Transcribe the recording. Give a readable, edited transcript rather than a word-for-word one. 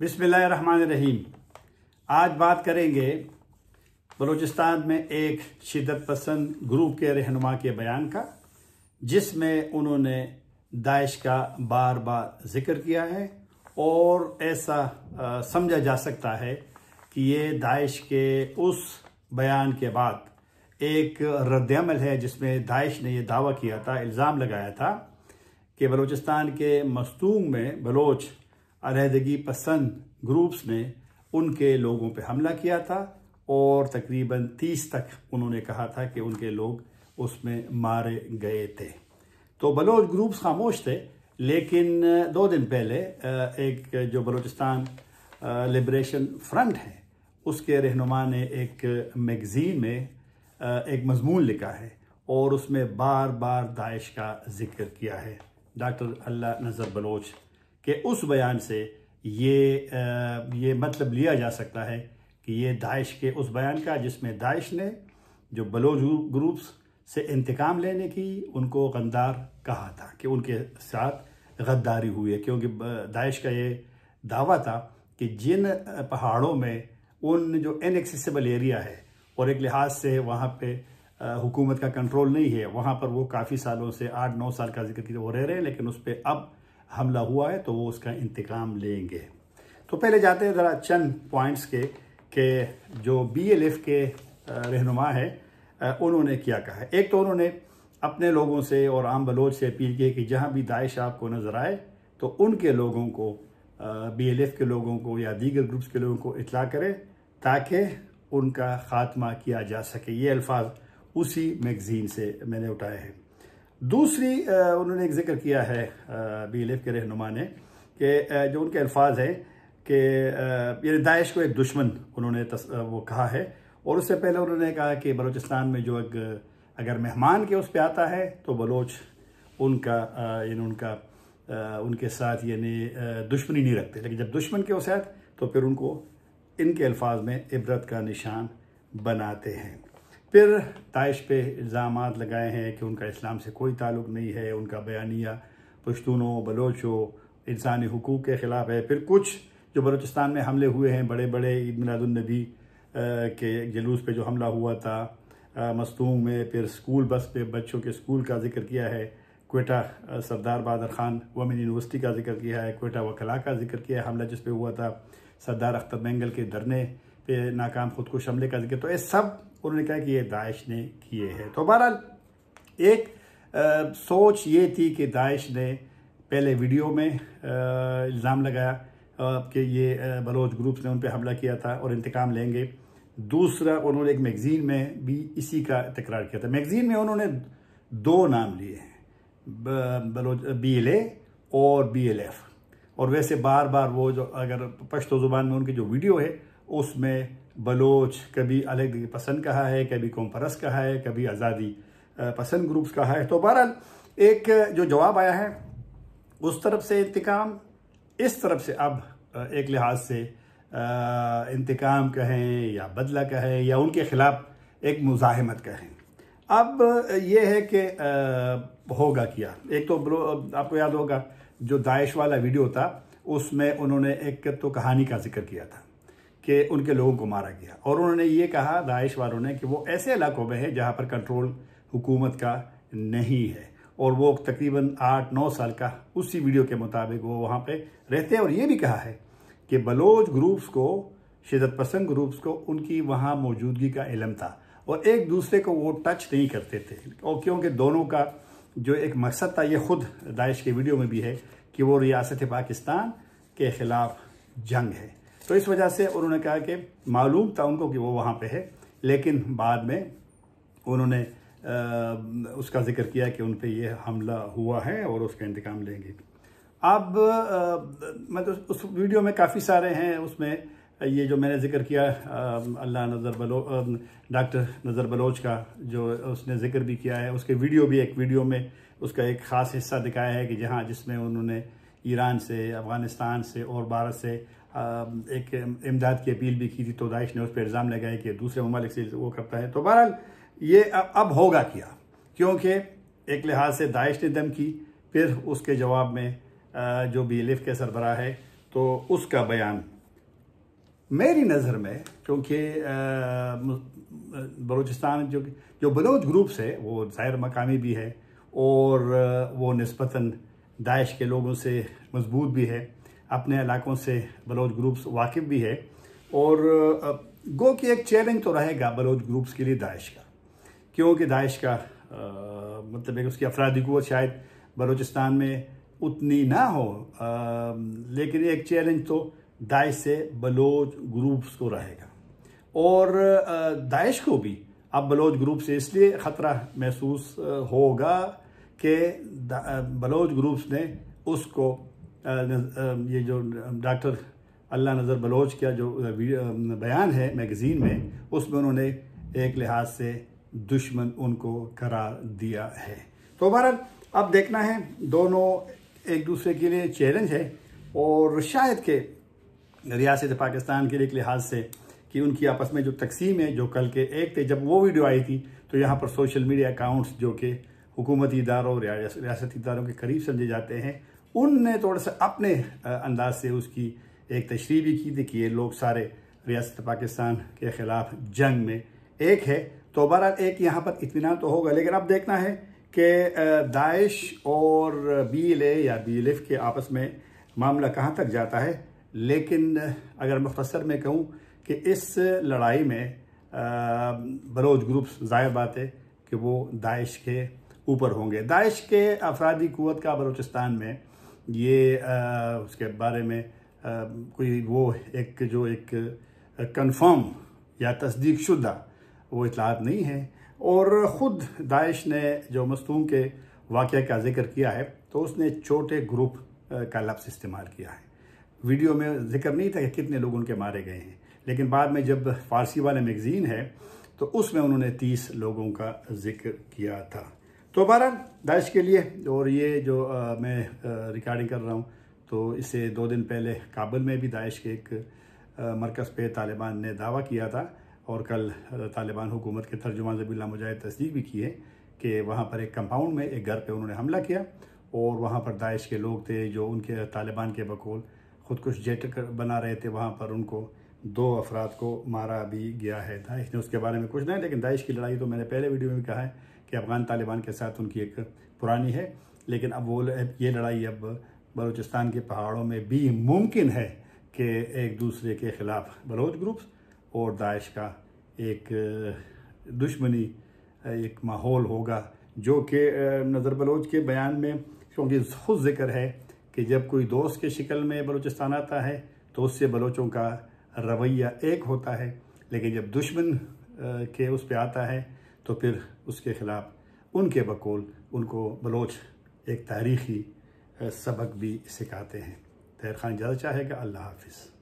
बिस्मिल्लाहिर्रहमानिर्रहीम। आज बात करेंगे बलूचिस्तान में एक शिद्दत पसंद ग्रुप के रहनुमा के बयान का, जिसमें उन्होंने दाइश का बार बार जिक्र किया है और ऐसा समझा जा सकता है कि ये दाइश के उस बयान के बाद एक रद्दअमल है जिसमें दाइश ने यह दावा किया था, इल्ज़ाम लगाया था कि बलूचिस्तान के मस्तूंग में बलोच अलहदगी पसंद ग्रुप्स ने उनके लोगों पे हमला किया था और तकरीबन 30 तक उन्होंने कहा था कि उनके लोग उसमें मारे गए थे। तो बलोच ग्रुप्स खामोश थे, लेकिन 2 दिन पहले एक जो बलूचिस्तान लिबरेशन फ्रंट है उसके रहनुमा ने एक मैगज़ीन में एक मजमून लिखा है और उसमें बार बार दाइश का जिक्र किया है। डॉक्टर अल्लाह नज़र बलोच के उस बयान से ये मतलब लिया जा सकता है कि ये दाइश के उस बयान का जिसमें दाइश ने जो बलोच ग्रुप्स से इंतकाम लेने की उनको गद्दार कहा था कि उनके साथ गद्दारी हुई है, क्योंकि दाइश का ये दावा था कि जिन पहाड़ों में उन जो इनएक्सेसिबल एरिया है और एक लिहाज से वहाँ पे हुकूमत का कंट्रोल नहीं है, वहाँ पर वो काफ़ी सालों से 8-9 साल का जिक्र किया वो रह रहे हैं, लेकिन उस पर अब हमला हुआ है तो वो उसका इंतकाम लेंगे। तो पहले जाते हैं ज़रा चंद पॉइंट्स के जो BLF के रहनुमा है उन्होंने क्या कहा है। एक तो उन्होंने अपने लोगों से और आम बलोच से अपील की कि जहाँ भी दाइश आपको नज़र आए तो उनके लोगों को BLF के लोगों को या दीगर ग्रुप्स के लोगों को इत्तला करें ताकि उनका ख़ात्मा किया जा सके। ये अल्फाज उसी मैगज़ीन से मैंने उठाए हैं। दूसरी उन्होंने एक जिक्र किया है BLF के रहनुमा ने कि जो उनके अल्फाज हैं कि ये दाइश को एक दुश्मन उन्होंने वो कहा है, और उससे पहले उन्होंने कहा कि बलूचिस्तान में जो अगर मेहमान के उस पे आता है तो बलोच उनके साथ यानी दुश्मनी नहीं रखते, लेकिन जब दुश्मन के उस आए तो फिर उनको इनके अल्फाज में इबरत का निशान बनाते हैं। फिर दाइश पे इल्ज़ामात लगाए हैं कि उनका इस्लाम से कोई ताल्लुक़ नहीं है, उनका बयानिया पश्तूनों बलोचों इंसानी हुकूक़ के ख़िलाफ़ है। फिर कुछ जो बलूचिस्तान में हमले हुए हैं बड़े बड़े, ईद मिलादुन्नबी के जुलूस पे जो हमला हुआ था मस्तूंग में, फिर स्कूल बस पे बच्चों के स्कूल का जिक्र किया है, क्वेटा सरदार बहादुर खान वुमेन यूनिवर्सिटी का जिक्र किया है, क्वेटा वकला का जिक्र किया है, हमला जिस पे हुआ था सरदार अख्तर मैंगल के धरने पे नाकाम खुदकुश हमले का जिक्र। तो ये सब उन्होंने कहा कि ये दाइश ने किए हैं। तो बहरहाल एक सोच ये थी कि दाइश ने पहले वीडियो में इल्ज़ाम लगाया कि ये बलोच ग्रुप्स ने उन पर हमला किया था और इंतकाम लेंगे। दूसरा उन्होंने एक मैगज़ीन में भी इसी का तकरार किया था। मैगज़ीन में उन्होंने 2 नाम लिए हैं, बलोच BLA और BLF, और वैसे बार बार वो जो अगर पश्तो ज़ुबान में उनकी जो वीडियो है उसमें बलोच कभी अलग पसंद कहा है, कभी कौम परस्त कहा है, कभी आज़ादी पसंद ग्रुप्स कहा है। तो बहरहाल एक जो जवाब आया है उस तरफ से इंतकाम, इस तरफ से अब एक लिहाज से इंतकाम कहें या बदला कहें या उनके ख़िलाफ़ एक मुज़ाहिमत कहें। अब ये है कि होगा क्या। एक तो आपको याद होगा जो दाइश वाला वीडियो था उसमें उन्होंने एक तो कहानी का जिक्र किया था कि उनके लोगों को मारा गया, और उन्होंने ये कहा दाइश वालों ने कि वो ऐसे इलाकों में है जहाँ पर कंट्रोल हुकूमत का नहीं है, और वो तकरीबन 8-9 साल का उसी वीडियो के मुताबिक वो वहाँ पे रहते हैं। और ये भी कहा है कि बलोच ग्रुप्स को, शिदत पसंद ग्रुप्स को उनकी वहाँ मौजूदगी का इल्म था और एक दूसरे को वो टच नहीं करते थे, और क्योंकि दोनों का जो एक मकसद था, ये खुद दाइश के वीडियो में भी है कि वो रियासत पाकिस्तान के ख़िलाफ़ जंग है। तो इस वजह से उन्होंने कहा कि मालूम था उनको कि वो वहाँ पे है, लेकिन बाद में उन्होंने उसका जिक्र किया कि उन पे ये हमला हुआ है और उसका इंतकाम लेंगे। अब मतलब उस वीडियो में काफ़ी सारे हैं, उसमें ये जो मैंने जिक्र किया डॉक्टर नज़र बलोच का जो उसने जिक्र भी किया है, उसके वीडियो भी एक वीडियो में उसका एक ख़ास हिस्सा दिखाया है कि जिसमें उन्होंने ईरान से, अफ़गानिस्तान से और भारत से एक इमदाद की अपील भी की थी, तो दाइश ने उस पर इल्ज़ाम लगाया कि दूसरे ममालिक से वो करता है। तो बहरहाल ये अब होगा क्या, क्योंकि एक लिहाज से दाइश ने दम की, फिर उसके जवाब में जो BLF के सरबराह है तो उसका बयान मेरी नज़र में, क्योंकि बलूचिस्तान जो बलोच ग्रुप्स है वो ज़ाहिर मकामी भी है और वो निस्बतन दाइश के लोगों से मजबूत भी है, अपने इलाकों से बलोच ग्रुप्स वाकिफ़ भी है और गो कि एक चैलेंज तो रहेगा बलोच ग्रुप्स के लिए दाइश का, क्योंकि दाइश का मतलब है कि उसकी अफरादी क़ुव्वत शायद बलूचिस्तान में उतनी ना हो, लेकिन एक चैलेंज तो दाइश से बलोच ग्रुप्स को रहेगा और दाइश को भी अब बलोच ग्रुप से इसलिए ख़तरा महसूस होगा कि बलोच ग्रुप्स ने उसको ये जो डॉक्टर अल्लाह नज़र बलोच का जो बयान है मैगज़ीन में, उसमें उन्होंने एक लिहाज से दुश्मन उनको करार दिया है। तो बहरहाल अब देखना है, दोनों एक दूसरे के लिए चैलेंज है और शायद के रियासत पाकिस्तान के लिए एक लिहाज से कि उनकी आपस में जो तकसीम है, जो कल के एक थे जब वो वीडियो आई थी तो यहाँ पर सोशल मीडिया अकाउंट्स जो कि हुकूमती इदारों और रियासती इदारों के करीब समझे जाते हैं, उनने थोड़ा सा अपने अंदाज से उसकी एक तशरीह भी की थी कि ये लोग सारे रियासत पाकिस्तान के ख़िलाफ़ जंग में एक है। तो बहरहाल एक यहाँ पर इत्मीनान तो होगा, लेकिन अब देखना है कि दाइश और BLA या BLF के आपस में मामला कहाँ तक जाता है। लेकिन अगर मुख्तसर में कहूँ कि इस लड़ाई में बलोच ग्रुप्स ज़ाहिर बात है कि वो दाइश के ऊपर होंगे। दाइश के अफरादी क़ुव्वत का बलूचिस्तान में ये उसके बारे में कोई वो एक कंफर्म या तस्दीक शुदा वो इतलात नहीं है और ख़ुद दाइश ने जो मस्तूम के वाक़या का जिक्र किया है तो उसने छोटे ग्रुप का लफ्ज़ इस्तेमाल किया है। वीडियो में जिक्र नहीं था कि कितने लोग उनके मारे गए हैं, लेकिन बाद में जब फ़ारसी वाला मैगज़ीन है तो उसमें उन्होंने 30 लोगों का जिक्र किया था। तो बहरहाल दाइश के लिए, और ये जो मैं रिकॉर्डिंग कर रहा हूँ तो इससे 2 दिन पहले काबुल में भी दाइश के एक मरकज़ पे तालिबान ने दावा किया था और कल तालिबान हुकूमत के तर्जुमान ज़बीहुल्लाह मुजाहिद तस्दीक भी की है कि वहाँ पर एक कंपाउंड में एक घर पे उन्होंने हमला किया और वहाँ पर दाइश के लोग थे जो उनके तालिबान के बकौल ख़ुदकुश जेट बना रहे थे। वहाँ पर उनको 2 अफराद को मारा भी गया है। दाइश ने उसके बारे में कुछ नहीं, लेकिन दाइश की लड़ाई तो मैंने पहले वीडियो में भी कहा है कि अफ़गान तालिबान के साथ उनकी एक पुरानी है, लेकिन अब वो ये लड़ाई अब बलूचिस्तान के पहाड़ों में भी मुमकिन है कि एक दूसरे के ख़िलाफ़ बलोच ग्रुप्स और दाइश का एक दुश्मनी एक माहौल होगा, जो कि नज़र बलोच के बयान में क्योंकि खुद जिक्र है कि जब कोई दोस्त के शिकल में बलूचिस्तान आता है तो उससे बलोचों का रवैया एक होता है, लेकिन जब दुश्मन के उस पे आता है तो फिर उसके ख़िलाफ़ उनके बकौल उनको बलोच एक तारीख़ी सबक भी सिखाते हैं। तैर खान इजाज़त चाहेगा। अल्लाह हाफ़िज़।